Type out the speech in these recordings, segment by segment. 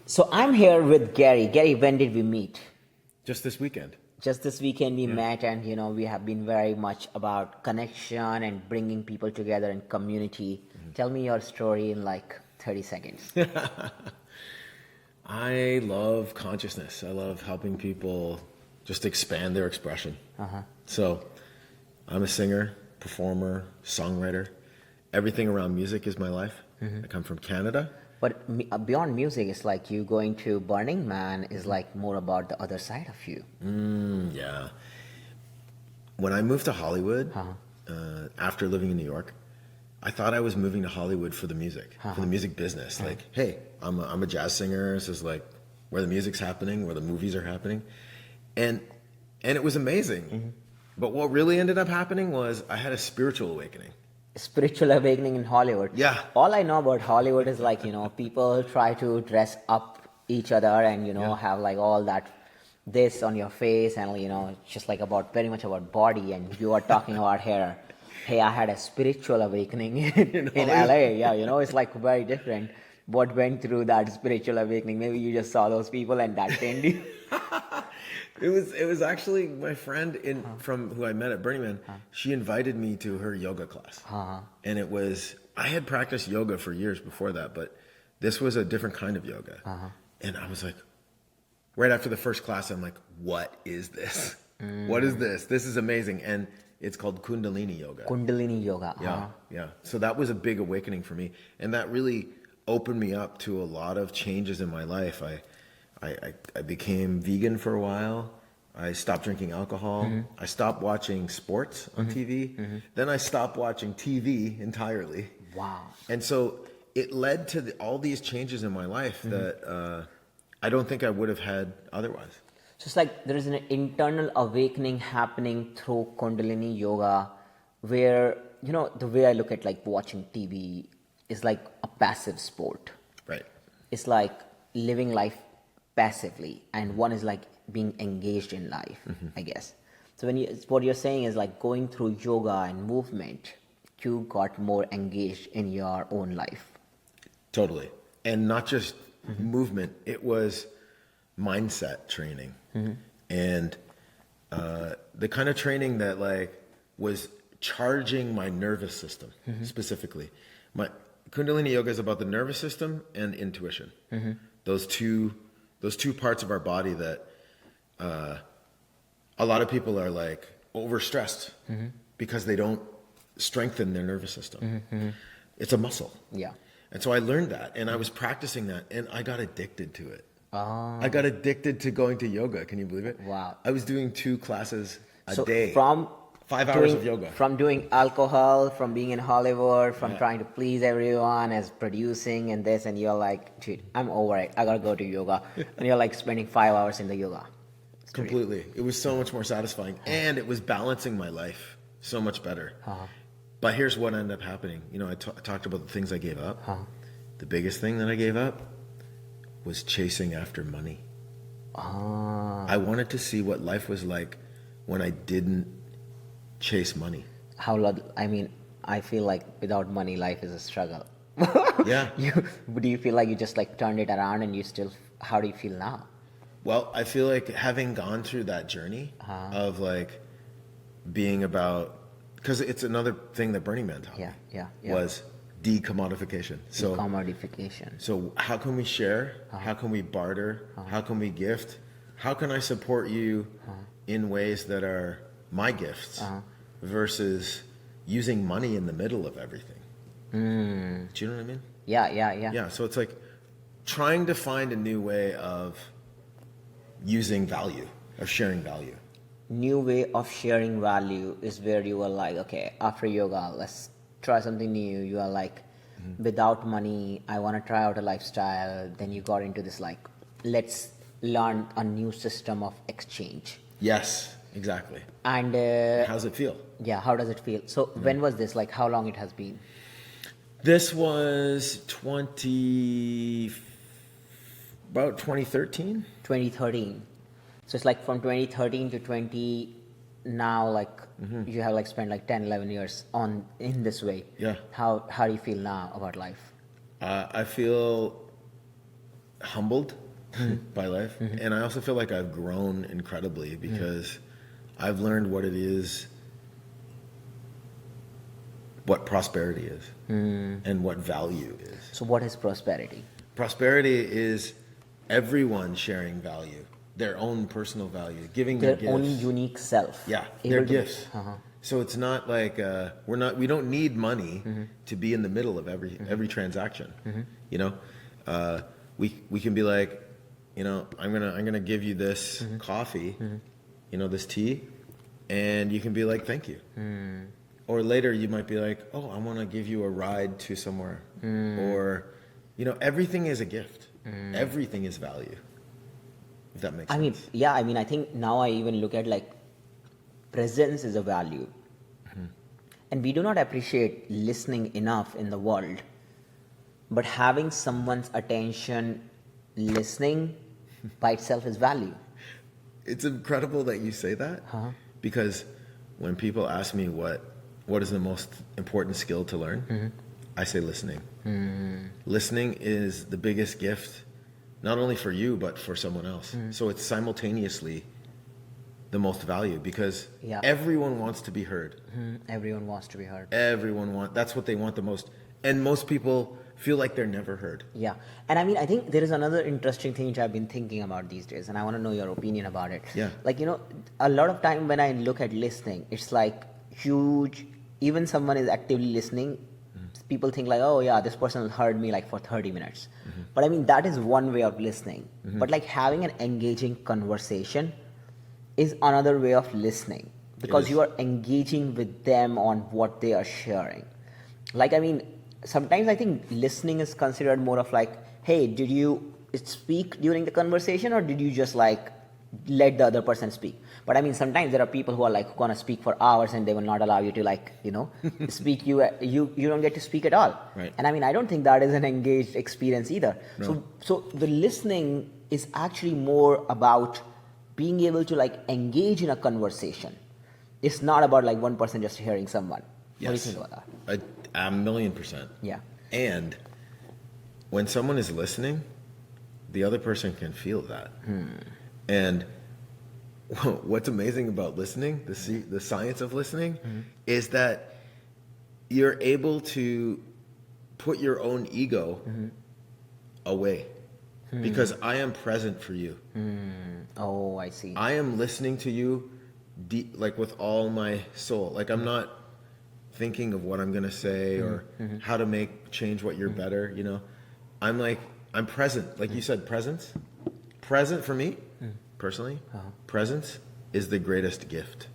So I'm here with Garry. Garry, when did we meet? Just this weekend. Just this weekend we met, and we have been very much about connection and bringing people together in community. Tell me your story in like 30 seconds. I love consciousness. I love helping people just expand their expression. So I'm a singer, performer, songwriter. Everything around music is my life. I come from Canada. But beyond music, it's like you going to Burning Man is like more about the other side of you. Yeah. When I moved to Hollywood, after living in New York, I thought I was moving to Hollywood for the music, for the music business. Like, hey, I'm a jazz singer. This is like where the music's happening, where the movies are happening. And it was amazing. But what really ended up happening was I had a spiritual awakening. Spiritual awakening in Hollywood. Yeah. All I know about Hollywood is like, people try to dress up each other and, have like all that this on your face and, it's just like very much about body, and you are talking about hair. Hey, I had a spiritual awakening in LA. Yeah, it's like very different. What went through that spiritual awakening? Maybe you just saw those people and that changed you. It was actually my friend from who I met at Burning Man. She invited me to her yoga class, and I had practiced yoga for years before that, but this was a different kind of yoga. And I was like, right after the first class, I'm like, what is this? What is this? This is amazing, and it's called Kundalini Yoga. Kundalini Yoga. Yeah. So that was a big awakening for me, and that really opened me up to a lot of changes in my life. I became vegan for a while. I stopped drinking alcohol. I stopped watching sports on TV. Then I stopped watching TV entirely. Wow. And so it led to all these changes in my life that I don't think I would have had otherwise. So it's like there is an internal awakening happening through Kundalini Yoga where, the way I look at like watching TV is like a passive sport. Right. It's like living life passively, and one is like being engaged in life, I guess. So what you're saying is like going through yoga and movement, you got more engaged in your own life. Totally. And not just movement, it was mindset training. And the kind of training that like was charging my nervous system specifically. My Kundalini Yoga is about the nervous system and intuition. Those two parts of our body that a lot of people are like overstressed because they don't strengthen their nervous system. It's a muscle. Yeah. And so I learned that, and I was practicing that, and I got addicted to it. I got addicted to going to yoga. Can you believe it? Wow. I was doing 2 classes a day. From 5 hours of yoga. From doing alcohol, from being in Hollywood, from trying to please everyone as producing and this, and you're like, dude, I'm over it. I gotta go to yoga. And you're like spending 5 hours in the yoga. Completely. It was so much more satisfying, and it was balancing my life so much better. But here's what ended up happening. I talked about the things I gave up. The biggest thing that I gave up was chasing after money. I wanted to see what life was like when I didn't chase money. I feel like without money, life is a struggle. Yeah. Do you feel like you just like turned it around and how do you feel now? Well, I feel like having gone through that journey of like being about, because it's another thing that Burning Man taught me, was decommodification. So how can we share? How can we barter? How can we gift? How can I support you in ways that are my gifts versus using money in the middle of everything? Do you know what I mean? Yeah. So it's like trying to find a new way of using value, of sharing value. New way of sharing value is where you were like, okay, after yoga, let's try something new. You are like, without money, I want to try out a lifestyle. Then you got into this like, let's learn a new system of exchange. Yes, exactly. And how's it feel? Yeah, how does it feel? So when was this? Like how long it has been? This was about 2013. 2013. So it's like from 2013 to 20 now, like you have like spent like 10, 11 years in this way. Yeah. How do you feel now about life? I feel humbled by life. And I also feel like I've grown incredibly because I've learned what it is, what prosperity is and what value is. So what is prosperity? Prosperity is everyone sharing value, their own personal value, giving their own gifts. unique self. Yeah, their gifts. So it's not like we don't need money to be in the middle of every transaction. You know, we can be like, you know, I'm gonna give you this coffee, you know, this tea, and you can be like, thank you. Or later you might be like, oh, I want to give you a ride to somewhere. Or, you know, everything is a gift. Everything is value. If that makes sense. I mean, I think now I even look at like presence is a value. And we do not appreciate listening enough in the world. But having someone's attention listening by itself is value. It's incredible that you say that because when people ask me what is the most important skill to learn, I say listening. Listening is the biggest gift, not only for you, but for someone else. So it's simultaneously the most value because everyone wants to be heard. Everyone wants to be heard. That's what they want the most. And most people feel like they're never heard. Yeah. And I mean, I think there is another interesting thing which I've been thinking about these days, and I want to know your opinion about it. Yeah. Like, you know, a lot of time when I look at listening, it's like huge, even someone is actively listening, people think like, oh yeah, this person heard me like for 30 minutes. But I mean, that is one way of listening. But like having an engaging conversation is another way of listening because you are engaging with them on what they are sharing. Like, I mean, sometimes I think listening is considered more of like, hey, did you speak during the conversation or did you just like let the other person speak? But I mean, sometimes there are people who are like going to speak for hours and they will not allow you to like, you know, speak. You don't get to speak at all. Right. And I mean, I don't think that is an engaged experience either. No. So the listening is actually more about being able to like engage in a conversation. It's not about like one person just hearing someone. Yes. What do you think about that? A million %. Yeah. And when someone is listening, the other person can feel that. And what's amazing about listening, the science of listening, is that you're able to put your own ego away because I am present for you. Oh, I see. I am listening to you deep, like with all my soul. Like I'm not thinking of what I'm going to say or how to change what you're better, you know. I'm present. Like you said, presence. Present for me, personally, presence is the greatest gift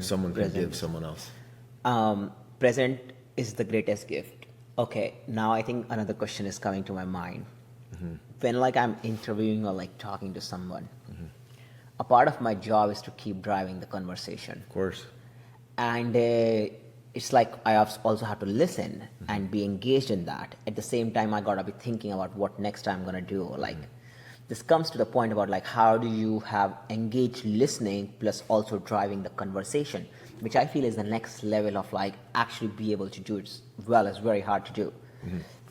someone can give someone else. Present is the greatest gift. Okay, now I think another question is coming to my mind. When like I'm interviewing or like talking to someone, a part of my job is to keep driving the conversation. Of course. And it's like I also have to listen and be engaged in that. At the same time, I gotta be thinking about what next I'm gonna do. Like this comes to the point about like how do you have engaged listening plus also driving the conversation, which I feel is the next level of like actually be able to do it well. Is very hard to do.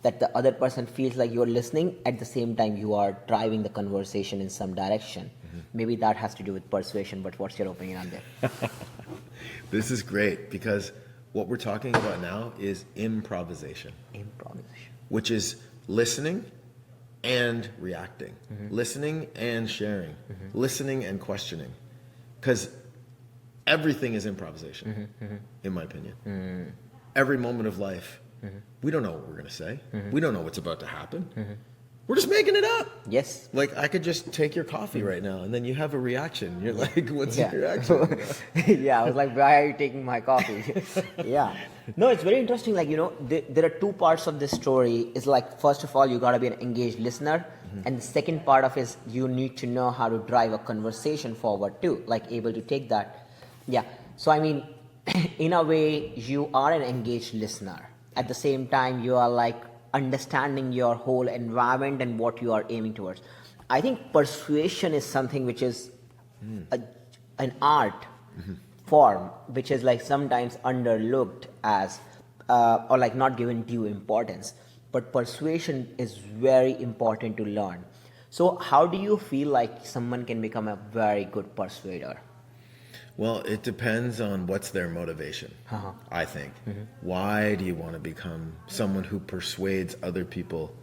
That the other person feels like you're listening at the same time you are driving the conversation in some direction. Maybe that has to do with persuasion, but what's your opinion on that? This is great because what we're talking about now is improvisation. Improvisation. Which is listening and reacting, listening and sharing, listening and questioning. Because everything is improvisation, in my opinion. Every moment of life, we don't know what we're going to say. We don't know what's about to happen. We're just making it up. Yes. Like I could just take your coffee right now and then you have a reaction. You're like, what's your reaction? Yeah, I was like, why are you taking my coffee? Yeah. No, it's very interesting. Like, you know, there are two parts of this story. It's like, first of all, you got to be an engaged listener. And the second part of it is you need to know how to drive a conversation forward too, like able to take that. Yeah. So, I mean, in a way, you are an engaged listener. At the same time, you are like understanding your whole environment and what you are aiming towards. I think persuasion is something which is an art form, which is like sometimes underlooked as or like not given due importance. But persuasion is very important to learn. So how do you feel like someone can become a very good persuader? Well, it depends on what's their motivation, I think. Why do you want to become someone who persuades other people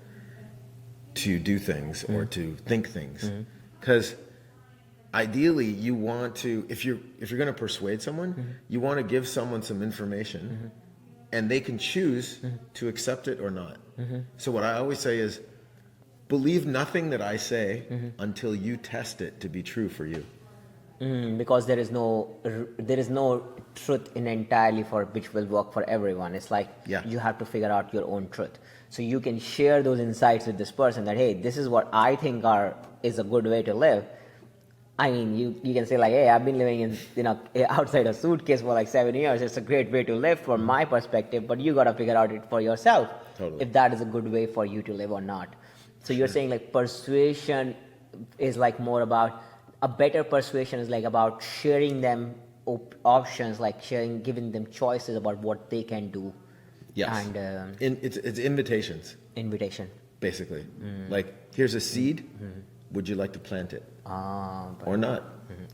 to do things or to think things? Because ideally, you want to, if you're going to persuade someone, you want to give someone some information and they can choose to accept it or not. So what I always say is, believe nothing that I say until you test it to be true for you. Because there is no truth in entirely for which will work for everyone. It's like you have to figure out your own truth. So you can share those insights with this person that, hey, this is what I think is a good way to live. I mean, you can say like, hey, I've been living outside a suitcase for like 7 years. It's a great way to live from my perspective, but you got to figure out it for yourself. Totally. If that is a good way for you to live or not. So you're saying like persuasion is like more about, a better persuasion is like about sharing them options, like giving them choices about what they can do. Yes. And it's invitations. Invitation. Basically. Like, here's a seed. Would you like to plant it? Or not?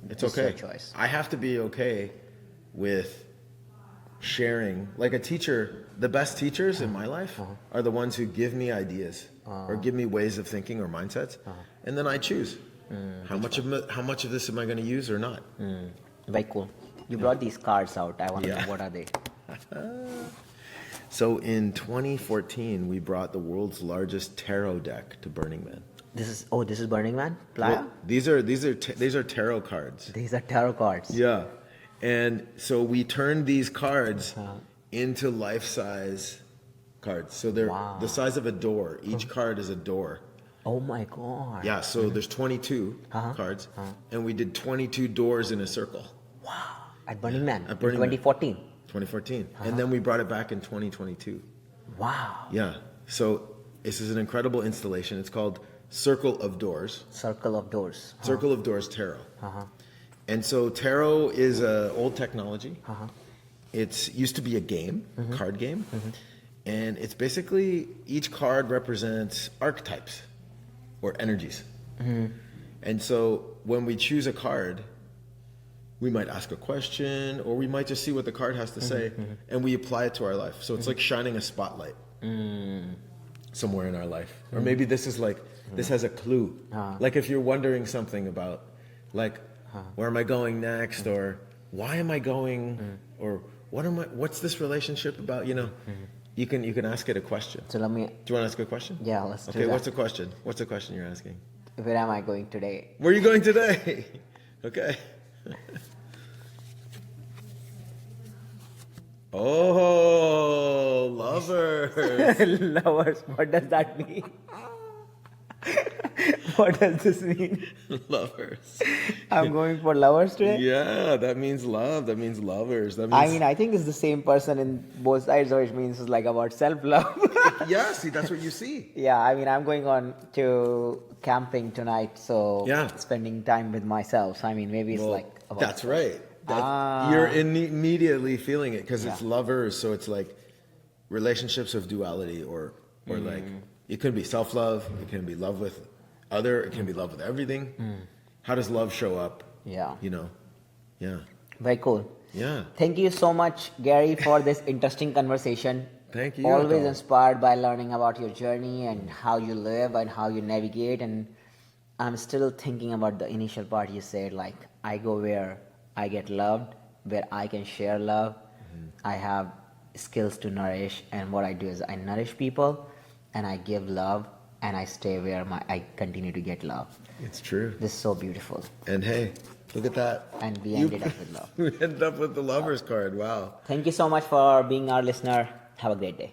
It's okay. Your choice. I have to be okay with sharing. Like a teacher, the best teachers in my life are the ones who give me ideas or give me ways of thinking or mindsets, and then I choose how much of this am I going to use or not. Very cool. You brought these cards out. I want to know, what are they? So in 2014, we brought the world's largest tarot deck to Burning Man. This is Burning Man? Playa? Well, these are tarot cards. These are tarot cards. Yeah. And so we turned these cards into life-size cards. So they're the size of a door. Each card is a door. Oh my God. Yeah, so there's 22 cards, and we did 22 doors in a circle. Wow. At Burning Man At Burning in 2014. 2014. And then we brought it back in 2022. Wow. Yeah. So this is an incredible installation. It's called Circle of Doors. Circle of Doors. Circle of Doors Tarot. And so tarot is an old technology. It used to be a game, card game. And it's basically, each card represents archetypes or energies. And so when we choose a card, we might ask a question, or we might just see what the card has to say, and we apply it to our life. So it's like shining a spotlight somewhere in our life. Or maybe this is like, this has a clue. Like if you're wondering something about, like, where am I going next, or why am I going, or what's this relationship about, you can ask it a question. So let me... Do you want to ask a question? Yeah, let's do that. Okay, what's the question? What's the question you're asking? Where am I going today? Where are you going today? Okay. Oh, lovers. Lovers, what does that mean? What does this mean? Lovers. I'm going for lovers today? Yeah, that means love. That means lovers. That means... I think it's the same person in both sides, or it means it's like about self-love. Yeah, see, that's what you see. Yeah, I'm going on to camping tonight, so spending time with myself. So, maybe it's like about... That's right. You're immediately feeling it, because it's lovers, so it's like relationships of duality, or like, it could be self-love, it can be love with other, it can be love with everything. How does love show up? Yeah. Yeah. Very cool. Yeah. Thank you so much, Garry, for this interesting conversation. Thank you. Always inspired by learning about your journey and how you live and how you navigate. And I'm still thinking about the initial part you said, like, I go where I get loved, where I can share love. I have skills to nourish, and what I do is I nourish people and I give love, and I stay where I continue to get love. It's true. This is so beautiful. And hey, look at that. And we ended up with love. We ended up with the lovers card. Wow. Thank you so much for being our listener. Have a great day.